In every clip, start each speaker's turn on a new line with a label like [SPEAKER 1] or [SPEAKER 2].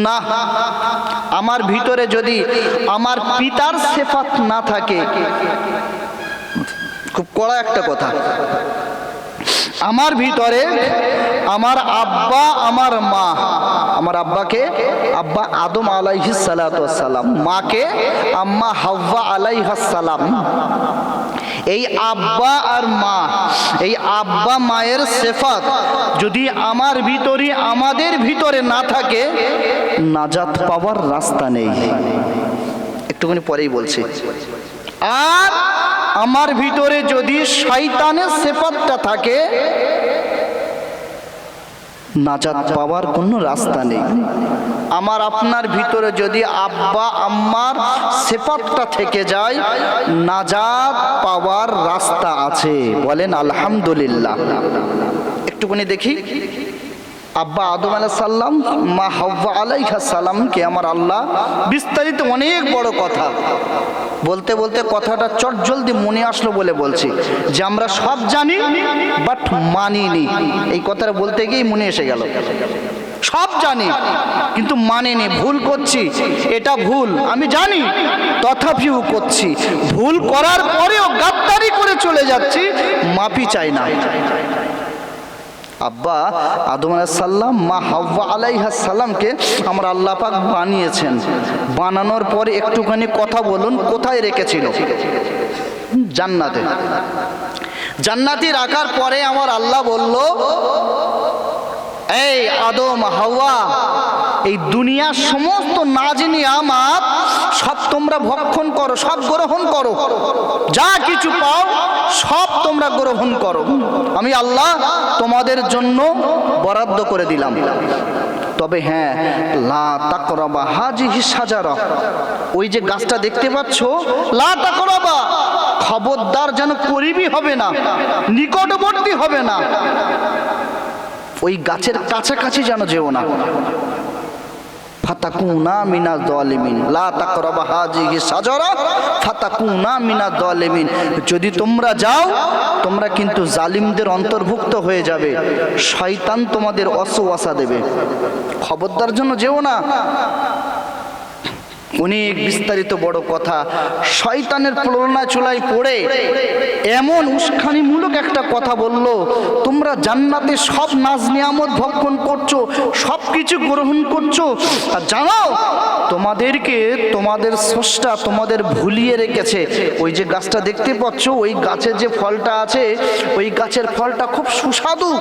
[SPEAKER 1] না, আমার ভিতরে যদি আমার পিতার সিফাত না থাকে, খুব কড়া একটা কথা, আমার ভিতরে আমার আব্বা আমার মা, আমার আব্বাকে আব্বা আদম আলাইহিস সালাতু ওয়াস সালাম, মাকে আম্মা হাওয়া আলাইহাস সালাম, এই আব্বা আর মা, এই আব্বা মায়ের সিফাত যদি আমার ভিতরে আমাদের ভিতরে না থাকে, নাজাত পাওয়ার রাস্তা নেই। একটুখানি পরেই বলছি। আর আমার ভিতরে যদি শয়তানের সিফাতটা থাকে, নাজাত পাওয়ার কোনো রাস্তা নেই। আমার আপনার ভিতরে যদি আব্বা আম্মার সিফাতটা থেকে যায়, নাজাত পাওয়ার রাস্তা আছে। বলেন আলহামদুলিল্লাহ। একটুখানি দেখি, আব্বা আদম আলাইহিস সালাম, মা হাওয়া আলাইহাস সালামকে আমার আল্লাহ বিস্তারিত অনেক বড় কথা বলতে বলতে কথাটা চট জলদি মনে আসলো বলে বলছি যে আমরা সব জানি বাট মানিনি। এই কথাটা বলতে গিয়েই মনে এসে গেল। সব জানি কিন্তু মানিনি, ভুল করছি, এটা ভুল আমি জানি, তথাপিও করছি। ভুল করার পরেও গাদ্দারি করে চলে যাচ্ছি, মাফি চাই না। আব্বা আদম আলাইহিস সালাম, মা হাওয়া আলাইহাস সালামকে আমার আল্লাহ পাক বানিয়েছেন। বানানোর পরে একটুখানি কথা বলুন, কোথায় রেখেছিল? জান্নাতে। জান্নাতে রাখার পরে আমার আল্লাহ বলল, এই আদম হাওয়া, এই দুনিয়ার সমস্ত নাজ নিয়ামত সব তোমরা ভক্ষণ করো, সব গ্রহণ করো, যা কিছু পাও সব তোমরা গ্রহণ করো, আমি আল্লাহ তোমাদের জন্য বরাদ্দ করে দিলাম। তবে হ্যাঁ, লা তাকরাবা হাজিহি শাজারা, ওই যে গাছটা দেখতে পাচ্ছ, লা তাকরাবা, খবরদার যেন করিবি হবে না, নিকটবর্তী হবে না, ওই গাছের কাছাকাছি যেন যেও না। ফাতাকুনা মিনাজ জালিমিন, লা তাকরাবা হাজিহি শাজারা ফাতাকুনা মিনাজ জালিমিন, যদি তোমরা যাও তোমরা কিন্তু জালিমদের অন্তর্ভুক্ত হয়ে যাবে, শয়তান তোমাদের ওয়াসওয়াসা দেবে, খবরদার জন্য যেও না। অনেক বিস্তারিত বড় কথা, শয়তানের প্রলোভনে চোলায় পড়ে এমন উস্কানিমূলক একটা কথা বলল, তোমরা জান্নাতে সব নাজ নিয়ামত ভক্ষণ করছো, সব কিছু গ্রহণ করছো, আর জানো তোমাদেরকে তোমাদের স্রষ্টা তোমাদের ভুলিয়ে রেখেছে। ওই যে গাছটা দেখতে পাচ্ছ, ওই গাছের যে ফলটা আছে, ওই গাছের ফলটা খুব সুস্বাদু,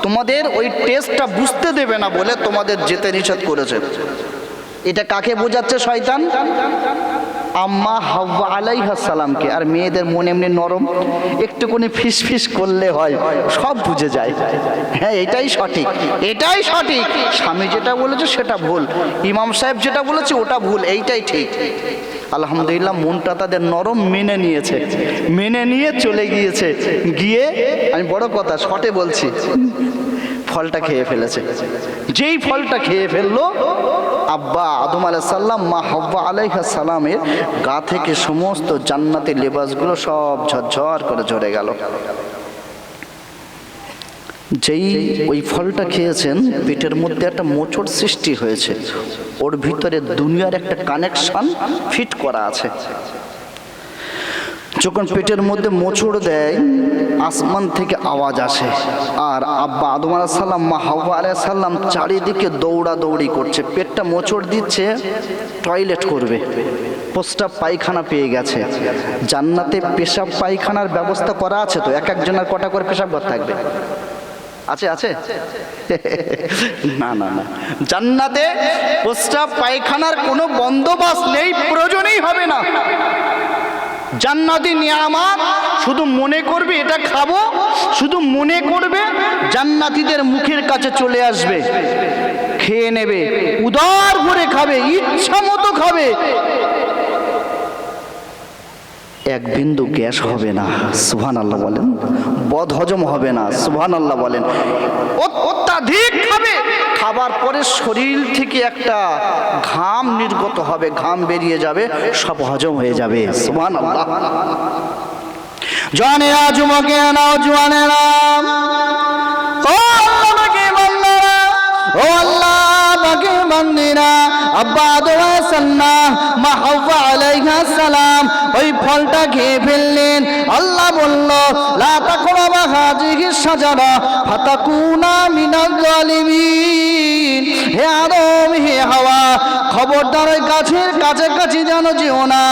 [SPEAKER 1] তোমাদের ওই টেস্টটা বুঝতে দেবে না বলে তোমাদের যেতে নিষেধ করেছে। এটা কাকে বোঝাচ্ছে শয়তান? আম্মা হাওয়া আলাইহাস সালামকে। আর মেয়েদের মন এমনি নরম, একটুখানি ফিস ফিস করলে হয়, সব বুঝে যায়। হ্যাঁ, এটাই সঠিক, এটাই সঠিক, স্বামী যেটা বলেছে সেটা ভুল, ইমাম সাহেব যেটা বলেছে ওটা ভুল, এইটাই ঠিক। আলহামদুলিল্লাহ, মনটা তাদের নরম, মেনে নিয়েছে, মেনে নিয়ে চলে গিয়েছে। গিয়ে আমি বড় কথা শর্টে বলছি, ফলটা খেয়ে ফেলেছে। যেই ফলটা খেয়ে ফেললো, আব্বা আদম আলাইহিস সালাম, মা হাওয়া আলাইহাস সালামের গা থেকে সমস্ত জান্নাতি লেবাসগুলো সব ঝরঝর করে ঝরে গেল। যেই ওই ফলটা খেয়েছেন, পেটের মধ্যে একটা মোচড় সৃষ্টি হয়েছে, ওর ভিতরে দুনিয়ার একটা কানেকশন ফিট করা আছে। যখন পেটের মধ্যে মোচড় দেয়, আসমান থেকে আওয়াজ আসে, আর আব্বা আদম আলাইহিস সালাম, মা হাওয়া আলাইহিস সালাম চারিদিকে দৌড়াদৌড়ি করছে, পেটটা মোচড় দিচ্ছে, টয়লেট করবে, প্রস্রাব পায়খানা পেয়ে গেছে। জান্নাতে পেশাব পায়খানার ব্যবস্থা করা আছে তো? এক একজনের কটা করে পেশাব ঘর থাকবে? আছে আছে? না না না, জান্নাতে প্রস্রাব পায়খানার কোনো বন্দোবস্ত নেই, প্রয়োজনই হবে না। জান্নাতি নিয়ামত শুধু মনে করবে এটা খাবো, শুধু মনে করবে, জান্নাতীদের মুখের কাছে চলে আসবে, খেয়ে নেবে, উদার ভরে খাবে, ইচ্ছা মতো খাবে, এক বিন্দু গ্যাস হবে না। সুবহানাল্লাহ বলেন। বদহজম হবে না। সুবহানাল্লাহ বলেন। অত্যাধিক খাবে, খাবার পরে শরীর থেকে একটা ঘাম নির্গত হবে, ঘাম বেরিয়ে যাবে, সব হজম হয়ে যাবে। সুবহানাল্লাহ। জওয়ানেরা, যুবকেরা, নওজওয়ানেরা, ও আল্লাহ, ও আল্লাহ, আব্বা আদম আলাইহিস সালাম মা হাওয়া আলাইহিস সালাম ওই ফলটা খেয়ে ফেললেন। আল্লাহ বলল লা তাকরাবা হাযিহিস শাজারা ফাতাকুনা মিনাল জালিমিন। হে আদম হে হাওয়া, খবরদার ওই গাছের কাছাকাছি যেন যেও না,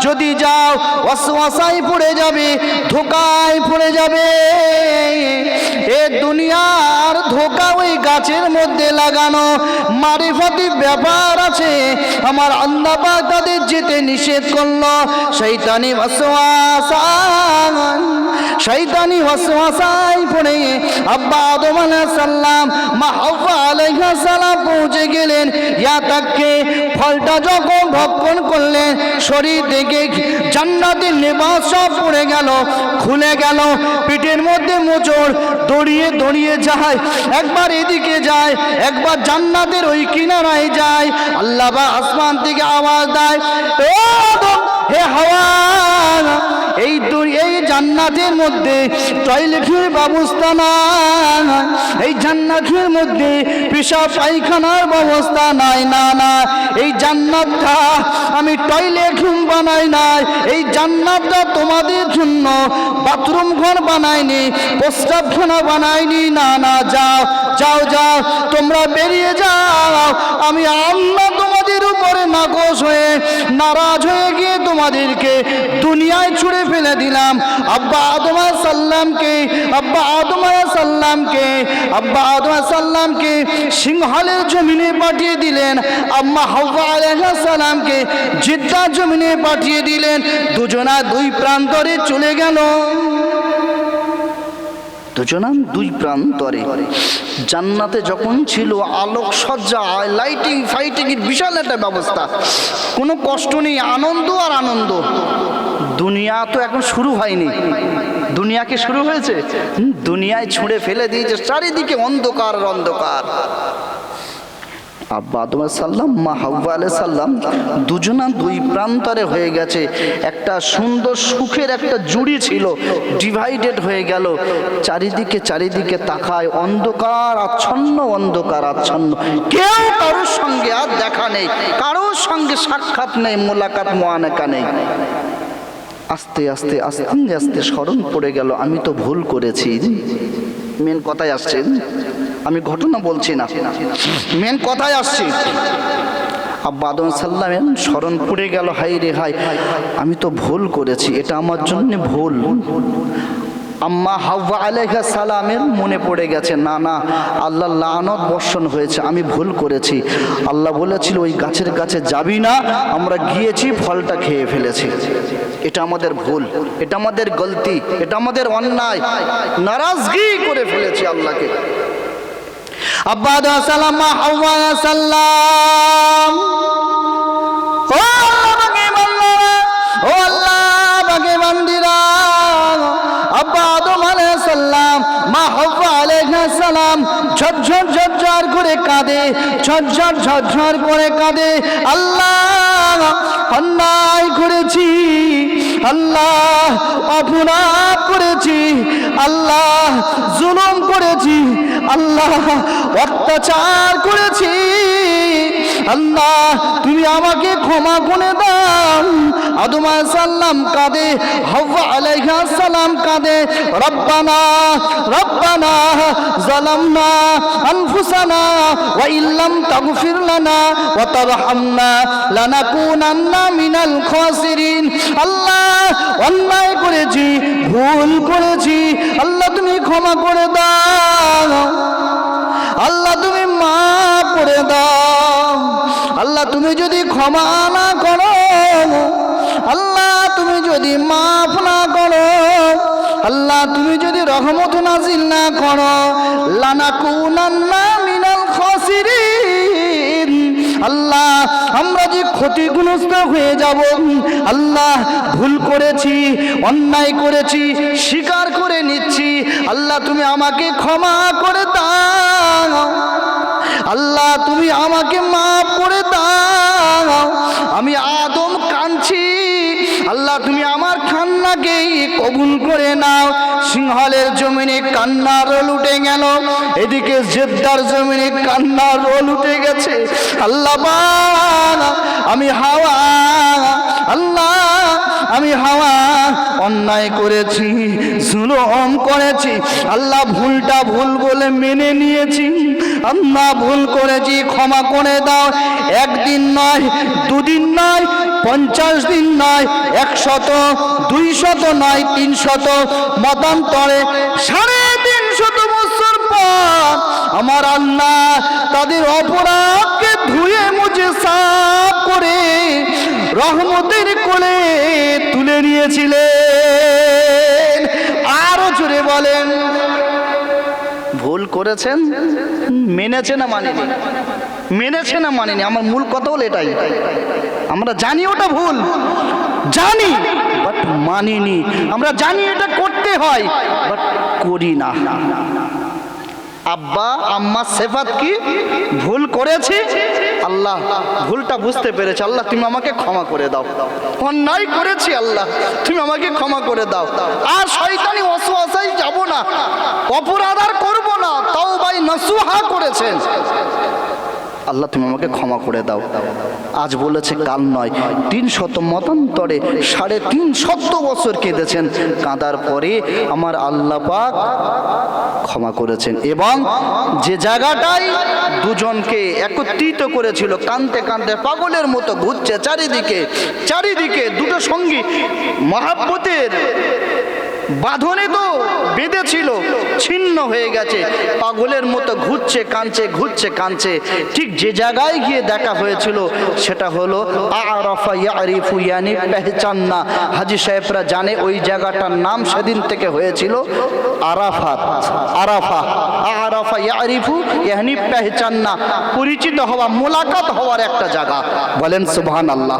[SPEAKER 1] যদি যাও ওয়াসওয়াসায় পড়ে যাবে, ধোকায় পড়ে যাবে। এ দুনিয়ার ধোকা ওই গাছের মধ্যে লাগানো, মারিফাতি ব্যাপার আছে। আমার আল্লাহ পাক তাদের যেতে নিষেধ করলো। শয়তানি ওয়াসওয়াসায় পড়ে আব্বা আদম আলাইহিস সালাম মা হাওয়া আলাইহিস সালাম পৌঁছে গেলেন। ইয়া তাককে ফলটা যখন ভক্ষণ করলেন, শরীর থেকে জান্নাতের লিবাস সব পড়ে গেল, খুলে গেল। পিঠের মধ্যে মোচড়, দড়িয়ে দড়িয়ে যায়, একবার এদিকে যায়, একবার জান্নাতের ওই কিনারায় যায়। আল্লাহ বা আসমান থেকে আওয়াজ দেয়, ও আদম হে হাওয়া, এই জান্নাতের মধ্যে টয়লেটের ব্যবস্থা নাই, এই জান্নাতের মধ্যে পেশাব পায়খানার ব্যবস্থা নাই। না না, এই জান্নাতটা আমি টয়লেট রুম বানাই নাই, এই জান্নাতটা তোমাদের জন্য বাথরুম ঘর বানাইনি, প্রস্রাবখানা বানাইনি। না না, যাও যাও যাও, তোমরা বেরিয়ে যাও। আমি আল্লাহ তোমাদের উপরে নাকশ হয়ে নারাজ হয়ে গিয়ে তোমাদেরকে দুনিয়ায় ছুড়ে ফেলে দিলাম। আব্বা আদম আলাইহিস সালামকে সিংহালের জমিনে পাঠিয়ে দিলেন, আম্মা হাওয়া আলাইহিস সালামকে জিদ্দার জমিনে পাঠিয়ে দিলেন। দুজনা দুই প্রান্তরে চলে গেল, দুজনা দুই প্রান্তরে। জান্নাতে যখন ছিল আলোক সজ্জা, লাইটিং ফাইটিং এর বিশাল একটা ব্যবস্থা, কোনো কষ্ট নেই, আনন্দ আর আনন্দ। দুনিয়া তো এখন শুরু হয়নি, দুনিয়াকে শুরু হয়েছে, দুনিয়ায় ছুঁড়ে ফেলে দিয়েছে, চারিদিকে অন্ধকার আর অন্ধকার। আব্বা আদম আলাইহিস সালাম মা হাওয়া আলাইহিস সালাম দুজনা দুই প্রান্তরে হয়ে গেছে। একটা সুন্দর সুখের একটা জুড়ি ছিল, ডিভাইডেড হয়ে গেল। চারিদিকে চারিদিকে তাকায়, অন্ধকার আচ্ছন্ন, অন্ধকার আচ্ছন্ন। কেউ কারোর সঙ্গে আর দেখা নেই, কারোর সঙ্গে সাক্ষাৎ নেই, মোলাকাত মুআনাকা নেই। আস্তে আস্তে আস্তে আস্তে স্মরণ পড়ে গেল, আমি তো ভুল করেছি। মেন কথায় আসছে, আমি ঘটনা বলছি না, মেন কথায় আসছি। আব্বা আদম সাল্লামের স্মরণ পড়ে গেল, হাই রে হাই, আমি তো ভুল করেছি, এটা আমার জন্য ভুল। আম্মা হাওয়া আলাইহিস সালামের মনে পড়ে গেছে, না না, আল্লাহর লানত বর্ষণ হয়েছে, আমি ভুল করেছি। আল্লাহ বলেছিল ওই গাছের কাছে যাবি না, আমরা গিয়েছি, ফলটা খেয়ে ফেলেছি। এটা আমাদের ভুল, এটা আমাদের গলতি, এটা আমাদের অন্যায়, নারাজগি করে ফেলেছি আল্লাহকে। আব্বা আদম সালাম মা হাওয়া সালাম, ও আল্লাহ বাগে বান্দারা, ও আল্লাহ বাগে বান্দিরা, আব্বা আদম আলাইহিস সালাম মা হাওয়া আলাইহিস সালাম ঝরঝর ঝরঝর করে কাঁদে, ঝরঝর ঝরঝর করে কাঁদে। আল্লাহ অন্যায় করেছি, আল্লাহ অপরাধ করেছি, আল্লাহ জুলুম করেছি, আল্লাহ অত্যাচার করেছি, আল্লাহ তুমি আমাকে ক্ষমা করে দাও। আদম আলাইহিস সালাম কাঁদে, হাওয়া আলাইহিস সালাম কাঁদে, রব্বানা রব্বানা যালামনা আনফুসানা ওয়া ইল্লাম তাগফির লানা ওয়া তারহামনা লানাকুনান্না মিনাল খাসিরিন। আল্লাহ অন্যায় করেছি, ভুল করেছি, আল্লাহ তুমি ক্ষমা করে দাও, আল্লাহ তুমি মাফ করে দাও। আল্লাহ তুমি যদি ক্ষমা না করো, আল্লাহ তুমি যদি মাফ না করো, আল্লাহ তুমি যদি রহমত নাজিল না করো, লানাকুনান্না মিনাল খাসিরিন। আল্লাহ আমরা যে ক্ষতিগ্রস্ত হয়ে যাব। আল্লাহ ভুল করেছি, অন্যায় করেছি, স্বীকার করে নিচ্ছি, আল্লাহ তুমি আমাকে ক্ষমা করে দাও, আল্লাহ তুমি আমাকে মাফ করে দাও। আমি আদম কাঁদছি, আল্লাহ তুমি আমার কান্নাকে কবুল করে নাও। সিংহলের জমিনে কান্নার রোল উঠে গেল, এদিকে জেদ্দার জমিনে কান্নার রোল উঠে গেছে। আল্লাহ আমি হাওয়া, আল্লাহ আমি হাওয়া অন্যায় করেছি, জুলুম করেছি আল্লাহ, ভুলটা ভুল বলে মেনে নিয়েছি, আল্লাহ ভুল করেছি ক্ষমা করে দাও। একদিন নয়, দুদিন নয়, 50 দিন নয়, 100, 200 নয়, 300 মতান্তরে 350 বছর পর আমার আল্লাহ তাদের অপরাধকে ধুয়ে মুছে সাফ করে রহমতের কোলে তুলে নিয়েছিলেন। আরো জোরে বলেন, ভুল করেছেন, মেনেছে না মানেনি? মেনেছে না মানেনি? আমার মূল কথা হলো এটাই, আমরা জানি ওটা ভুল, জানি বাট মানিনি। আমরা জানি এটা করতে হয় বাট করি না। আব্বা আম্মা সেফাত কি? ভুল করেছি, আল্লাহ ভুলটা বুঝতে পেরেছি, আল্লাহ তুমি আমাকে ক্ষমা করে দাও। অন্যায় করেছি আল্লাহ তুমি আমাকে ক্ষমা করে দাও। আর শয়তানি ওয়াসওয়াসায় যাব না, অপরাধ আর করব না, তাওবা নসুহা করেছেন, আল্লাহ তুমি আমাকে ক্ষমা করে দাও। আজ বলেছে কাল নয়, 300 মতান্তরে 350 বছর কেঁদেছেন, কাঁদার পরে আমার আল্লাহ পাক ক্ষমা করেছেন। এবং যে জায়গাটায় দুজনকে একত্রিত করেছিল, কাঁদতে কাঁদতে পাগলের মতো ঘুরছে চারিদিকে, চারিদিকে দুটো সঙ্গী মহাব্বতের বাঁধনে তো বেঁধেছিল, ছিন্ন হয়ে গেছে, পাগলের মতো ঘুরছে কাঁদছে, ঘুরছে কাঁদছে। ঠিক যে জায়গায় গিয়ে দেখা হয়েছিল সেটা হলো আরাফা ইয়ারিফু, ইয়ানি পেহচাননা। হাজী সাহেবরা জানে ওই জায়গাটার নাম সেদিন থেকে হয়েছিল আরাফাত। আরাফা, আরাফা ইয়ারিফু ইয়ানি পেহচাননা, পরিচিত হওয়া, মোলাকাত হওয়ার একটা জায়গা। বলেন সুবহানাল্লাহ।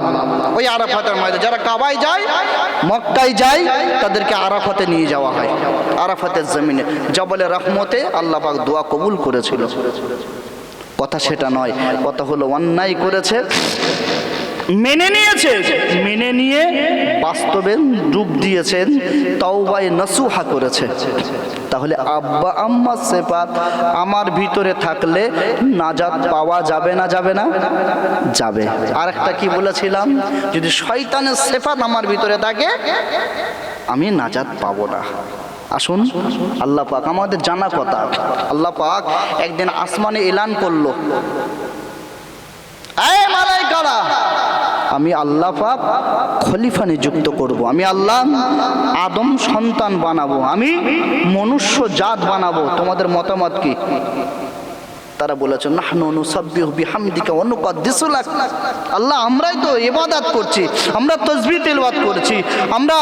[SPEAKER 1] ওই আরাফাতের মধ্যে যারা কাবায় যায়, মক্কায় যায়, তাদেরকে আরাফাতে নিয়ে যাওয়া হয়। আরাফাতের জমিনে জবলে রহমতে আল্লাহ পাক দোয়া কবুল করেছিল। কথা সেটা নয়, কথা হলো অন্যায় করেছে, মেনে নিয়েছে, মেনে নিয়ে বাস্তবে রূপ দিয়েছেন, তাওবায়ে নসুহা করেছে। তাহলে আব্বা আম্মা সেফাত আমার ভিতরে থাকলে নাজাত পাওয়া যাবে না? যাবে না? যাবে। আরেকটা কি বলেছিলাম? যদি শয়তানের সেফাত আমার ভিতরে থাকে আমি নাজাত পাবো না। আসুন, আল্লাহ পাক আমাদের জানা কথা, আল্লাহ পাক একদিন আসমানে এলান করলো, এই মালায়েকারা আমি আল্লাহ পাক খলিফা নিযুক্ত করব, আমি আল্লাহ আদম সন্তান বানাবো, আমি মনুষ্য জাত বানাবো, তোমাদের মতামত কি? তারা বলেছেন নাহনু নুসাব্বিহু বিহামদিকা ওয়া নুকদ্দিসু লাক। আল্লাহ আমরাই তো ইবাদত করছি, আমরা তাসবিহ তেলাওয়াত করছি, আমরা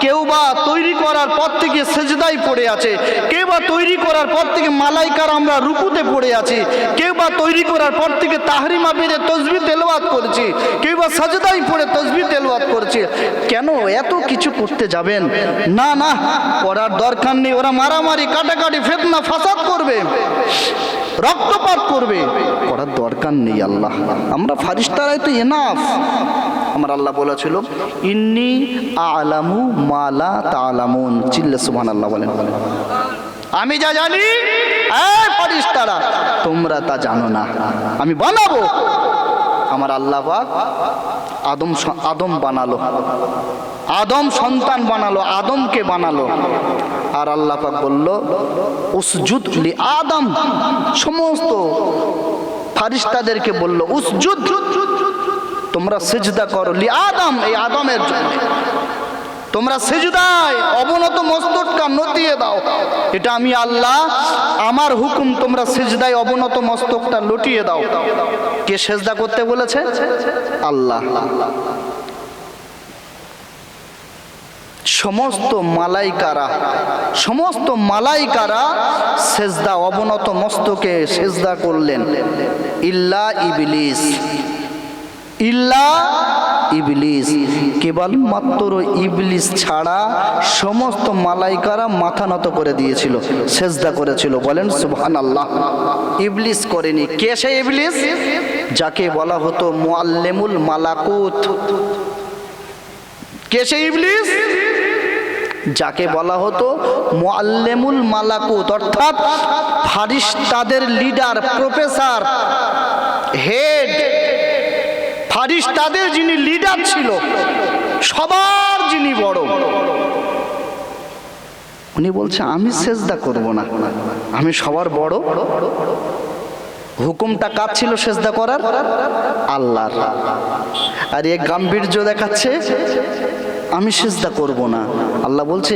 [SPEAKER 1] কেউ বা তৈরি করার পর থেকে সিজদায় পড়ে আছে, কেউ বা তৈরি করার পর থেকে মালাইকার আমরা রুকুতে পড়ে আছি, কেউ বা তৈরি করার পর থেকে তাহরিমা বেড়ে তাসবিহ তেলাওয়াত করছি, কেউ বা সাজদায় পড়ে তাসবিহ তেলাওয়াত করছি। কেন এত কিছু করতে যাবেন? না না, করার দরকার নেই। ওরা মারামারি, কাটাকাটি, ফিতনা, ফাসাদ করবে, রক্তপাত করবে, করার দরকার নেই। আল্লাহ আমরা ফারিস্তারাই তো এনাফ। আমার আল্লাহ বলেছিল ইন্নী আ'লামু মা লা তা'লামুন। চিল্লে সুবহানাল্লাহ বলেন। আমি যা জানি এই ফারিস্তারা তোমরা তা জানো না। আমি বানাবো। আমার আল্লাহ পাক আদম বানালো, আদম সন্তান বানালো, আদমকে বানালো। আর আল্লাহ পাক বলল উসজুদ লি আদম, সমস্ত ফারিস্তাদেরকে বলল উসজুদ, তোমরা সিজদা করো, লি আদম, এই আদমের জন্য তোমরা সিজদায় অবনত মস্তকটা নতিয়ে দাও। এটা আমি আল্লাহ, আমার হুকুম, তোমরা সিজদায় অবনত মস্তকটা লুটিয়ে দাও। কে সিজদা করতে বলেছে? আল্লাহ। সমস্ত মালাইকারা সেজদা, অবনত মস্তকে সেজদা করলেন, ইল্লা ইবলিস। ইল্লা ইবলিস, কেবলমাত্র ইবলিস ছাড়া সমস্ত মালাইকারা মাথা নত করে দিয়েছিল, সেজদা করেছিল। বলেন সুবহানাল্লাহ। ইবলিস করেনি। কে সে ইবলিস? যাকে বলা হতো মুআল্লিমুল মালাকুত। কে সে ইবলিস? যাকে বলা হতো মুআল্লিমুল মালাকুত, অর্থাৎ ফারিস্তাদের লিডার, প্রফেসর, হেড, ফারিস্তাদের যিনি লিডার ছিল, সবার যিনি বড়, উনি বলছে আমি সেজদা করব না, আমি সবার বড়। হুকুমটা কার ছিল সেজদা করার? আল্লাহর। আর এ গাম্ভীর্য দেখাচ্ছে আমি সেজদা করব না। আল্লাহ বলছে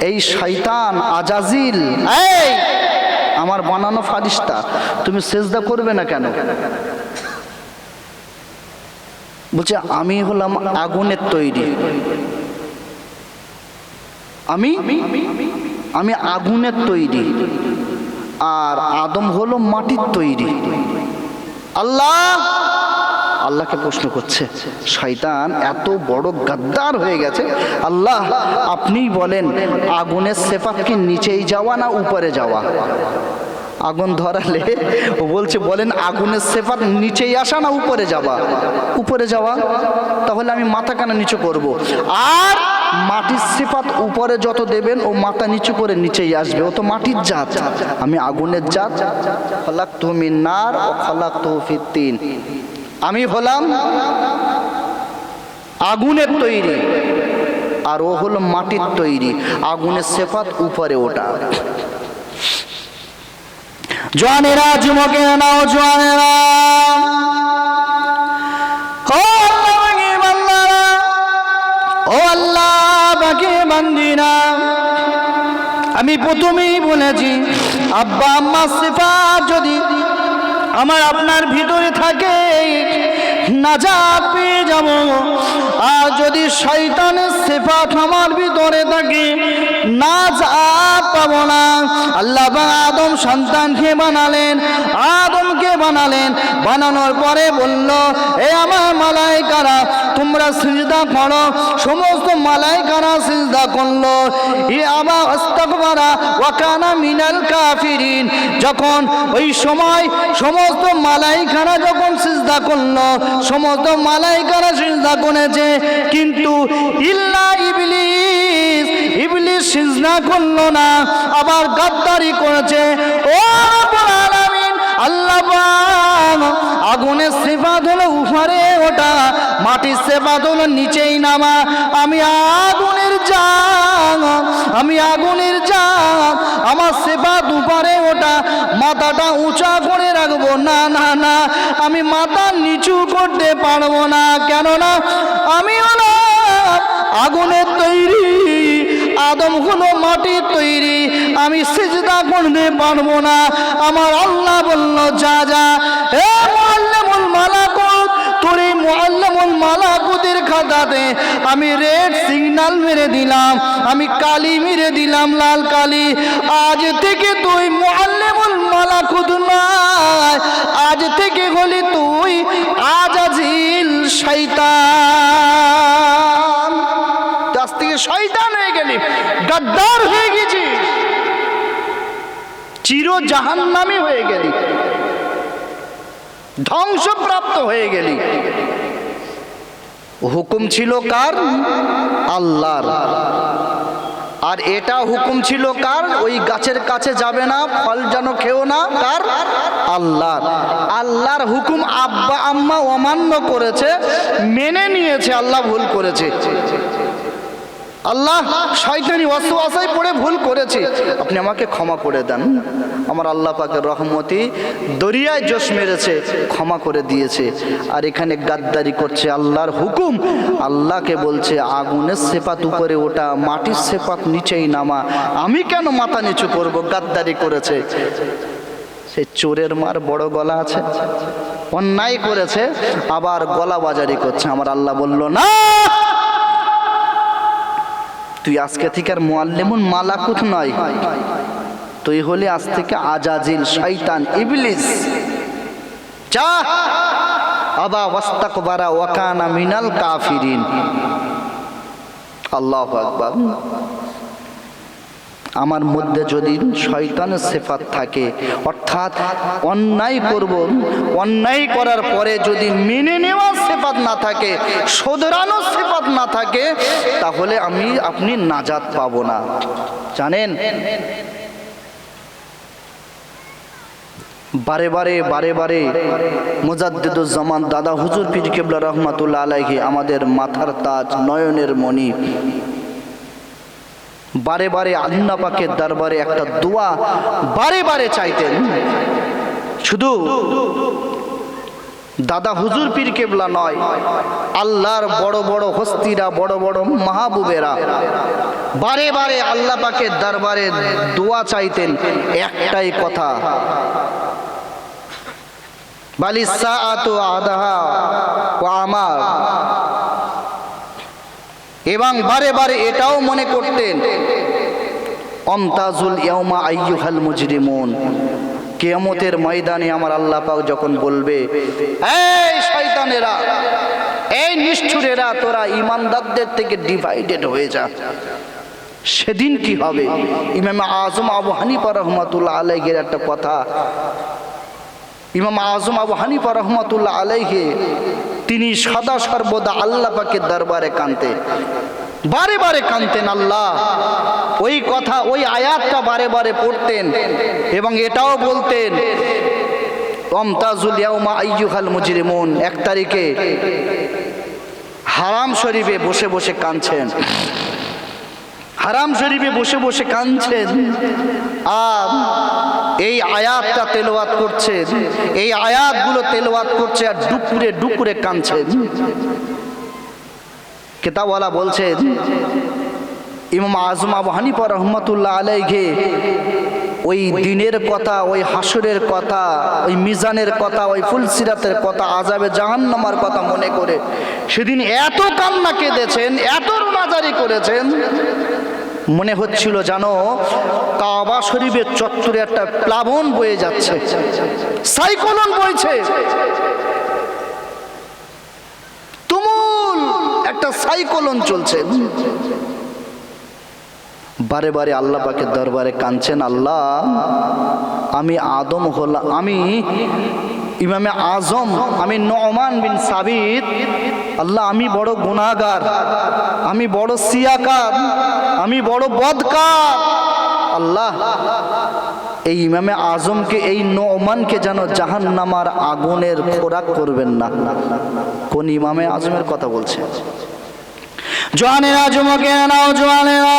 [SPEAKER 1] এই শয়তান আজাজিল, এই আমার বানানো ফারিস্তা, তুমি সেজদা করবে না কেন? বলছে আমি হলাম আগুনের তৈরি, আমি আগুনের তৈরি, আর আদম হলো মাটির তৈরি। আল্লাহকে প্রশ্ন করছে, শয়তান এত বড় গাদ্দার হয়ে গেছে। আল্লাহ আপনিই বলেন আগুনের সিফাত কি নিচেই যাওয়া না উপরে যাওয়া? আগুন ধরালে ও বলছে বলেন আগুনের সিফাত নিচেই আসা না উপরে যাওয়া? উপরে যাওয়া। তাহলে আমি মাথা কেন নিচু করব? আর মাটির সিফাত উপরে যত দেবেন ও মাথা নিচু করে নিচেই আসবে, ও তো মাটির জাত, আমি আগুনের জাত। খালাকতু মিন নার ওয়া খালাকতু ফিত তিন, আমি হলাম আগুনের তৈরি আর ও হলো মাটির তৈরি। আগুনের সিফাত উপরে ওঠা। জওয়ানেরা, যুবকেরা, নওজওয়ানেরা, ও আল্লাহ বাকি বান্দিরা, আমি প্রথমেই বলেছি আব্বা আম্মার সিফাত যদি আমার আপনার ভিতরে থাকে নাজাত পেয়ে যাব। আর যদি শয়তানের সিফাত আমার ভিতরে থাকে নাজাত পাবো না। আল্লাহ আদম সন্তানকে বানালেন, আদমকে বানালেন, বানানোর পরে বলল এ আমার মালাইকারা তোমরা সিজদা করো। সমস্ত মালাইকারা সিজদা করলো। ই আবা আস্তাগফারা ওয়া কানা মিনাল কাফিরিন। যখন ওই সময় সমস্ত মালাইকারা যখন সিজদা করলো, সমস্ত মালাইকারা সিজদা করেছে, কিন্তু ইল্লা ইবলিস, ইবলিস সিজদা করলো না, আবার গাদ্দারি করেছে। ও রব্বুল আলামিন, আল্লাহ পাক আগুনের সিফাত হলো উপরে ওঠা, মাটির সিফাত হলো নিচেই নামা। আমি আগুনের জাত, আমি আগুনের জাত, আমার সিফাত উপরে ওঠা, মাথাটা উঁচা করে রাখবো না, না না, আমি মাথা নিচু করতে পারবো না। কেননা আমি হলো আগুনের তৈরি, আদম হলো মাটির তৈরি, আমি সিজদা করতে পারবো না। আমার আল্লাহ বলল যা যা, এ মুআল্লিমুল মালাকুত, তোর এই মুআল্লিমুল মালাকুতের খাতাতে আমি রেড সিগন্যাল মেরে দিলাম, আমি কালি মেরে দিলাম, লাল কালি। আজ থেকে তুই মুআল্লিমুল মালাকুত নয়, আজ থেকে হলি তুই আজাজিল শয়তান। আজ থেকে শয়তান হয়ে গেলি, গাদ্দার হয়ে গেছি, চির জাহান্নামী হয়ে গেলি, ধ্বংসপ্রাপ্ত হয়ে গেলি। হুকুম ছিল কার? আল্লাহর। আর এটা হুকুম ছিল কার? ওই গাছের কাছে যাবে না, ফল যেন খেও না, কার? আল্লাহর। আল্লাহর হুকুম আব্বা আম্মা অমান্য করেছে, মেনে নিয়েছে, আল্লাহ ভুল করেছে। আল্লাহ শয়তানি ওয়াসওয়াসায় পড়ে ভুল করেছে, আপনি আমাকে ক্ষমা করে দেন। আমার আল্লাহ পাকের রহমতি দরিয়ায় জোশ মেরেছে, ক্ষমা করে দিয়েছে। আর এখানে গাদ্দারি করছে, আল্লাহর হুকুম আল্লাহকে বলছে আগুনের সিফাত উপরে ওঠা, মাটির সিফাত নিচেই নামা, আমি কেন মাথা নিচু করব? গাদ্দারি করেছে। সে চোরের মার বড় গলা আছে, অন্যায় করেছে, আবার গলা বাজারি করছে। আমার আল্লাহ বলল না, তুই আজকে থেকে আর মুআল্লিমুল মালাকুত নয়, তুই হলি আজ থেকে আজাজিল শয়তান, ইবলিস। যা, আবা ওয়াস্তাকবারা ওয়া কানা মিনাল কাফিরিন। আল্লাহু আকবার। আমার মধ্যে যদি শয়তানের সিফাত থাকে, অর্থাৎ অন্যায় করব, অন্যায় করার পরে যদি মেনে নেওয়ার সিফাত না থাকে, শোধরানোর সিফাত না থাকে, তাহলে আমি আপনি নাজাত পাবো না। জানেন বারে বারে মুজাদ্দিদুজ্জামান দাদা হুজুর পীর কেবলা রহমাতুল্লাহ আলাইহি, আমাদের মাথার তাজ, নয়নের মণি, বারে বারে আল্লাহ পাকের দরবারে একটা দোয়া বারে বারে চাইতেন। শুধু দাদা হুজুর পীর কেবলা নয়, আল্লাহর বড় বড় হস্তিরা, বড় বড় মাহবুবেরা বারে বারে আল্লাহ পাকের দরবারে দোয়া চাইতেন একটাই কথা, বালিস সাআতু আদাহা ওয়া আমার। এবং বারে বারে এটাও মনে করতেন, অমতাজুল ইয়াউমা আইয়ুহাল মুজরিমুন, কিয়ামতের ময়দানে আমার আল্লাহ পাক যখন বলবে, এই শয়তানেরা, এই নিষ্ঠুরেরা, তোরা ঈমানদারদের থেকে ডিভাইডেড হয়ে যা, সেদিন কি হবে? ইমাম আজম আবু হানিফা রহমাতুল্লাহ আলাইহির একটা কথা, ইমাম আজম আবু হানিফা রহমাতুল্লাহ আলাইহি তিনি সদা সর্বদা আল্লাহ পাকের দরবারে কাঁদতেন, বারে বারে কাঁদতেন। আল্লাহ ওই কথা, ওই আয়াতটা বারে বারে পড়তেন এবং এটাও বলতেন, ওয়ামতাজুল ইয়াউমা আইয়ুহাল মুজরিমুন। 1 তারিখে হারাম শরীফে বসে বসে কাঁদছেন, হারাম শরীফে বসে বসে কাঁদছেন, আর এই আয়াতটা তেলাওয়াত করছেন, এই আয়াতগুলো তেলাওয়াত করছে আর ডুকুরে ডুকুরে কাঁদছেন। কিতাবওয়ালা বলছেন, ইমাম আজম আবু হানিফা রহমাতুল্লাহ আলাইহি ওই দিনের কথা, ওই হাসরের কথা, ওই মিজানের কথা, ওই ফুলসিরাতের কথা, আযাবে জাহান্নামের কথা মনে করে সেদিন এত কান্না কেঁদেছেন, এত রোনাজারি করেছেন, মনে হচ্ছিল জানো কাবা শরীফের চত্বরে একটা প্লাবন বয়ে যাচ্ছে, সাইক্লোন বইছে, তুমুল একটা সাইক্লোন চলছে। বারে বারে আল্লাহ পাকের দরবারে কাঁদছেন, আল্লাহ আমি আদম হলাম, আমি ইমামে আজম, আমি নুমান বিন সাবিত, আল্লাহ আমি বড় গুনাহগার, আমি বড় সিয়াকার, আমি বড় বদকার। আল্লাহ এই ইমামে আজমকে, এই নুমানকে যেন জাহান্নামার আগুনের খোরাক করবেন না। কোন ইমামে আজমের কথা বলছে? জওয়ানেরা, যুবকেরা, জওয়ানেরা,